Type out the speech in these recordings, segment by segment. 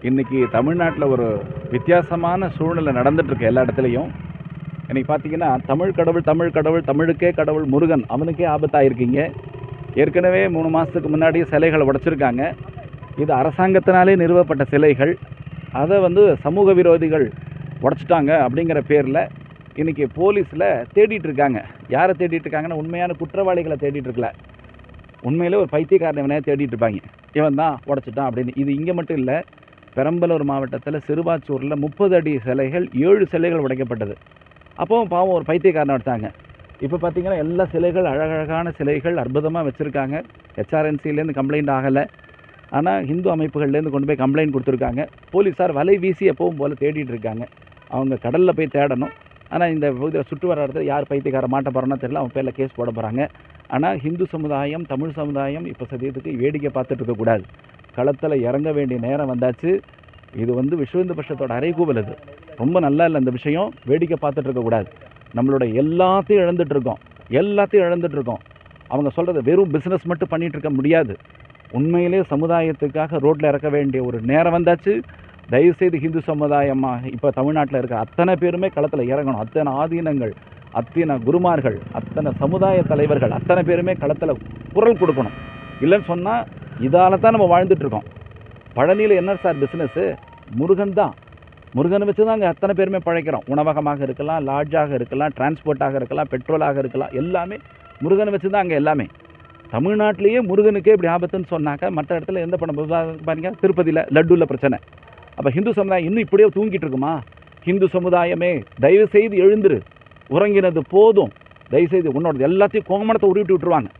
இன்றைக்கி தமிழ்நாட்டில் ஒரு வித்தியாசமான சூழ்நிலை நடந்துகிட்ருக்கு எல்லா இடத்துலையும். இன்றைக்கி பார்த்தீங்கன்னா தமிழ் கடவுள் தமிழுக்கே கடவுள் முருகன் அவனுக்கே ஆபத்தாயிருக்கீங்க. ஏற்கனவே 3 மாதத்துக்கு முன்னாடி சிலைகளை உடைச்சிருக்காங்க. இது அரசாங்கத்தினாலே நிறுவப்பட்ட சிலைகள். அதை சமூக விரோதிகள் உடைச்சிட்டாங்க அப்படிங்கிற பேரில் இன்றைக்கி போலீஸில் தேடிட்டு இருக்காங்க. யாரை தேடிட்டு இருக்காங்கன்னா உண்மையான குற்றவாளிகளை தேடிட்டு இருக்கல, உண்மையிலே ஒரு பைத்தியக்காரனை தேடிட்டு இருப்பாங்க. இவன் தான் உடைச்சிட்டான் அப்படின்னு. இது இங்கே மட்டும் இல்லை, பெரம்பலூர் மாவட்டத்தில் சிறுவாச்சூரில் 30 அடி சிலைகள் 7 சிலைகள் உடைக்கப்பட்டது. அப்போவும் பாவம் ஒரு பைத்தியக்காரனை எடுத்தாங்க. இப்போ பார்த்தீங்கன்னா எல்லா சிலைகள் அழகழகான சிலைகள் அற்புதமாக வச்சுருக்காங்க. HRNCலேருந்து கம்ப்ளைண்ட் ஆகலை, ஆனால் ஹிந்து அமைப்புகள்லேருந்து கொண்டு போய் கம்ப்ளைண்ட் கொடுத்துருக்காங்க. போலீஸார் வலை வீசி எப்பவும் போல் தேடிட்டு இருக்காங்க. அவங்க கடலில் போய் தேடணும். ஆனால் இந்த பகுதியில் சுற்று வர இடத்துல யார் பைத்தியக்கார மாட்ட போகிறான்னு தெரியல, அவங்க பேரில் கேஸ் போட போகிறாங்க. ஆனால் ஹிந்து சமுதாயம் தமிழ் சமுதாயம் இப்போ சத்தியத்துக்கு வேடிக்கை பார்த்துட்டு இருக்கக்கூடாது. களத்தில் இறங்க வேண்டிய நேரம் வந்தாச்சு. இது விஸ்வ இந்து பரிஷத்தோட அறைகூவல். இது ரொம்ப நல்லா இல்லை. இந்த விஷயம் வேடிக்கை பார்த்துட்டு இருக்கக்கூடாது. நம்மளோட எல்லாத்தையும் இழந்துட்டுருக்கோம். அவங்க சொல்கிறது வெறும் பிஸ்னஸ் மட்டும் பண்ணிகிட்டு இருக்க முடியாது. உண்மையிலே சமுதாயத்துக்காக ரோட்டில் இறக்க வேண்டிய ஒரு நேரம் வந்தாச்சு. தயவுசெய்து ஹிந்து சமுதாயமாக இப்போ தமிழ்நாட்டில் இருக்க அத்தனை பேருமே களத்தில் இறங்கணும். அத்தனை ஆதீனங்கள், அத்தனை குருமார்கள், அத்தனை சமுதாய தலைவர்கள் அத்தனை பேருமே களத்தில் குரல் கொடுக்கணும். இல்லைன்னு சொன்னால் இதால் தான் நம்ம வாழ்ந்துட்டுருக்கோம். பழனியில் என்ன சார் பிஸ்னஸ்ஸு? முருகன் தான். முருகனை வச்சு தான் அங்கே அத்தனை பேருமே பழைக்கிறோம். உணவகமாக இருக்கலாம், லாட்ஜாக இருக்கலாம், டிரான்ஸ்போர்ட்டாக இருக்கலாம், பெட்ரோலாக இருக்கலாம், எல்லாமே முருகனை வச்சு தான் அங்கே எல்லாமே. தமிழ்நாட்டிலேயே முருகனுக்கே இப்படி ஆபத்துன்னு சொன்னாக்க மற்ற இடத்துல எந்த பணம் பாருங்க, திருப்பதியில் லட்டுவில் பிரச்சனை. அப்போ ஹிந்து சமுதாயம் இன்னும் இப்படியே தூங்கிட்டு இருக்குமா? ஹிந்து சமுதாயமே தயவுசெய்து எழுந்துரு, உறங்கினது போதும். தயவுசெய்து உன்னோட எல்லாத்தையும் கோமணத்தை உருவிட்டு விட்டுருவாங்க.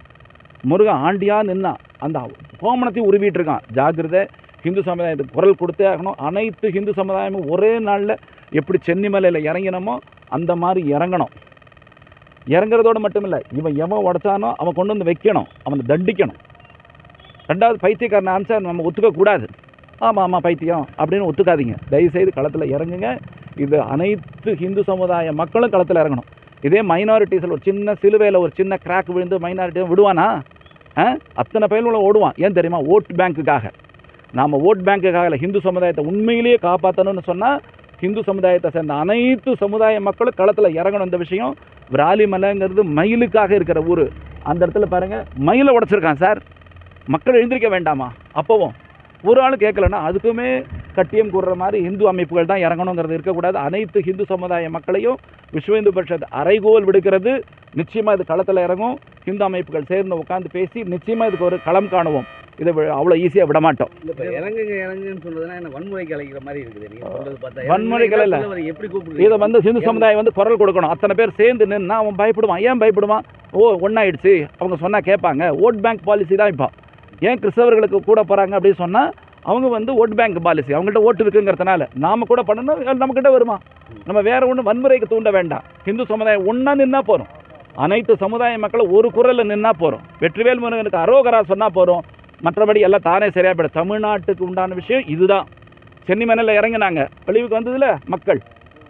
முருகன் ஆண்டியா நின்னா அந்த கோமணத்தையும் உருவிட்டு இருக்கான். ஜாகிரதை. ஹிந்து சமுதாயத்துக்கு குரல் கொடுத்தே ஆகணும். அனைத்து ஹிந்து சமுதாயமும் ஒரே நாளில் எப்படி சென்னிமலையில் இறங்கினமோ அந்த மாதிரி இறங்கணும். இறங்குறதோடு மட்டும் இல்லை, இவன் எவன் உடைச்சானோ அவன் கொண்டு வந்து வைக்கணும், அவனை தண்டிக்கணும். 2வது பைத்தியக்காரனை ஆன்சர் நம்ம ஒத்துக்கக்கூடாது. ஆமாம் பைத்தியம் அப்படின்னு ஒத்துக்காதீங்க. தயவுசெய்து களத்தில் இறங்குங்க. இது அனைத்து ஹிந்து சமுதாய மக்களும் களத்தில் இறங்கணும். இதே மைனாரிட்டிஸில் ஒரு சின்ன சிலுவையில் ஒரு சின்ன கிராக் விழுந்து மைனாரிட்டியை விடுவானா? அத்தனை பயிலும் ஓடுவான். ஏன் தெரியுமா? ஓட் பேங்க்குக்காக. நாம் ஓட் பேங்க்குக்காக இல்லை, ஹிந்து சமுதாயத்தை உண்மையிலேயே காப்பாற்றணும்னு சொன்னால் ஹிந்து சமுதாயத்தை சேர்ந்த அனைத்து சமுதாய மக்களும் களத்தில் இறங்கணும். இந்த விஷயம் விராலிமலைங்கிறது மயிலுக்காக இருக்கிற ஊர். அந்த இடத்துல பாருங்கள், மயிலை உடைச்சிருக்கான் சார். மக்கள் எழுந்திருக்க வேண்டாமா? அப்போவும் ஒரு ஆள் கேட்கலன்னா அதுக்குமே கட்டியம் கூடுற மாதிரி இந்து அமைப்புகள் தான் இறங்கணுங்கிறது இருக்கக்கூடாது. அனைத்து ஹிந்து சமுதாய மக்களையும் விஸ்வ இந்து பரிஷத் அறைகோல் விடுக்கிறது. நிச்சயமாக இது களத்தில் இறங்கும். ஹிந்து அமைப்புகள் சேர்ந்து உட்காந்து பேசி நிச்சயமாக இதுக்கு ஒரு களம் காணுவோம். இதை அவ்வளோ ஈஸியாக விட மாட்டோம். இறங்குன்னு சொல்றதுனா என்ன வன்முறைக்கு அழைக்கிற மாதிரி இருக்குது? நீங்க சொல்றது பார்த்தா வன்முறைகள் இல்லை. எப்படி கூப்பிடுறீங்க? இதை ஹிந்து சமுதாயம் குரல் கொடுக்கணும். அத்தனை பேர் சேர்ந்து நின்னா அவன் பயப்படுவான். ஏன் பயப்படுவான்? ஒன்றாயிடுச்சு, அவங்க சொன்னால் கேட்பாங்க. ஓட் பேங்க் பாலிசி தான் இப்போ. ஏன் கிறிஸ்தவர்களுக்கு கூட போகிறாங்க அப்படின்னு சொன்னால் அவங்க ஓட் பேங்க் பாலிசி, அவங்கள்ட்ட ஓட்டு இருக்குங்கிறதுனால நாம் கூட பண்ணணும். நம்மக்கிட்ட வருமா? நம்ம வேற ஒன்றும் வன்முறைக்கு தூண்ட வேண்டாம். ஹிந்து சமுதாயம் ஒன்றா நின்னா போகிறோம். அனைத்து சமுதாய மக்களும் ஒரு குரலில் நின்னா போகிறோம். வெற்றிவேல் முருகனுக்கு அரோகரா சொன்னால் போகிறோம். மற்றபடி எல்லாம் தானே சரியாக போய்டும். தமிழ்நாட்டுக்கு உண்டான விஷயம் இதுதான். சென்னிமலையில் இறங்கினாங்க, வெளிவுக்கு வந்ததில்ல மக்கள்.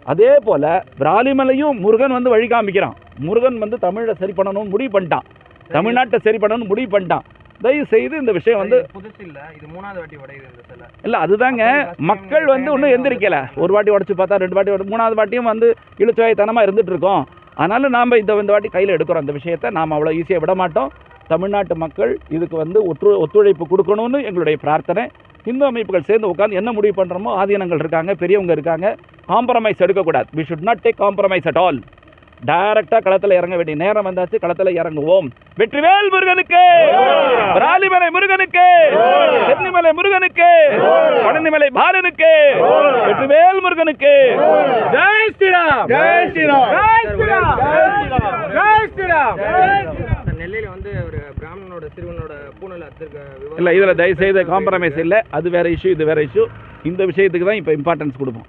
அதே போல் விராலிமலையும் முருகன் வழி காமிக்கிறான். முருகன் தமிழை சரி பண்ணணும்னு முடிவு பண்ணிட்டான், தமிழ்நாட்டை சரி பண்ணணும்னு முடிவு பண்ணிட்டான். தயவு செய்து இந்த விஷயம் புதுசு இல்லை, இது 3வது வாட்டி உடையுது இந்த சிலை. இல்லை அதுதாங்க, மக்கள் இன்னும் எந்திரிக்கலை. ஒரு வாட்டி உடச்சி பார்த்தா, 2 வாட்டி 3வது வாட்டியும் இழுச்சுவாய்த்தனமாக இருந்துகிட்டு இருக்கோம். அதனால் நாம் இந்த வாட்டி கையில் எடுக்கிறோம். அந்த விஷயத்தை நாம் அவ்வளோ ஈஸியாக விட மாட்டோம். தமிழ்நாட்டு மக்கள் இதுக்கு ஒத்துழைப்பு கொடுக்கணும்னு எங்களுடைய பிரார்த்தனை. இந்து அமைப்புகள் சேர்ந்து உட்காந்து என்ன முடிவு பண்ணுறோமோ, ஆதீனங்கள் இருக்காங்க, பெரியவங்க இருக்காங்க, காம்ப்ரமைஸ் எடுக்கக்கூடாது. We should not take compromise at all. டைரக்டாக களத்தில் இறங்க வேண்டிய நேரம் வந்தாச்சு. களத்தில் இறங்குவோம். வெற்றிவேல் முருகனுக்கு, விராலிமலை முருகனுக்கு, சென்னிமலை முருகனுக்கு, பழனிமலை பாலனுக்கு, வெற்றிவேல் முருகனுக்கு. ஜெய் ஸ்ரீராம், ஜெய் ஸ்ரீராம், ஜெய் ஸ்ரீராம், ஜெய் ஸ்ரீராம். நெல்லையில் ஒரு பிராமணனோட சிறுவனோட பூனல் அத்திருக்க இல்லை, இதில் தயவுசெய்து காம்ப்ரமைஸ் இல்லை. அது வேற இஷ்யூ, இது வேற இஷ்யூ. இந்த விஷயத்துக்கு தான் இப்போ இம்பார்ட்டன்ஸ் கொடுப்போம்.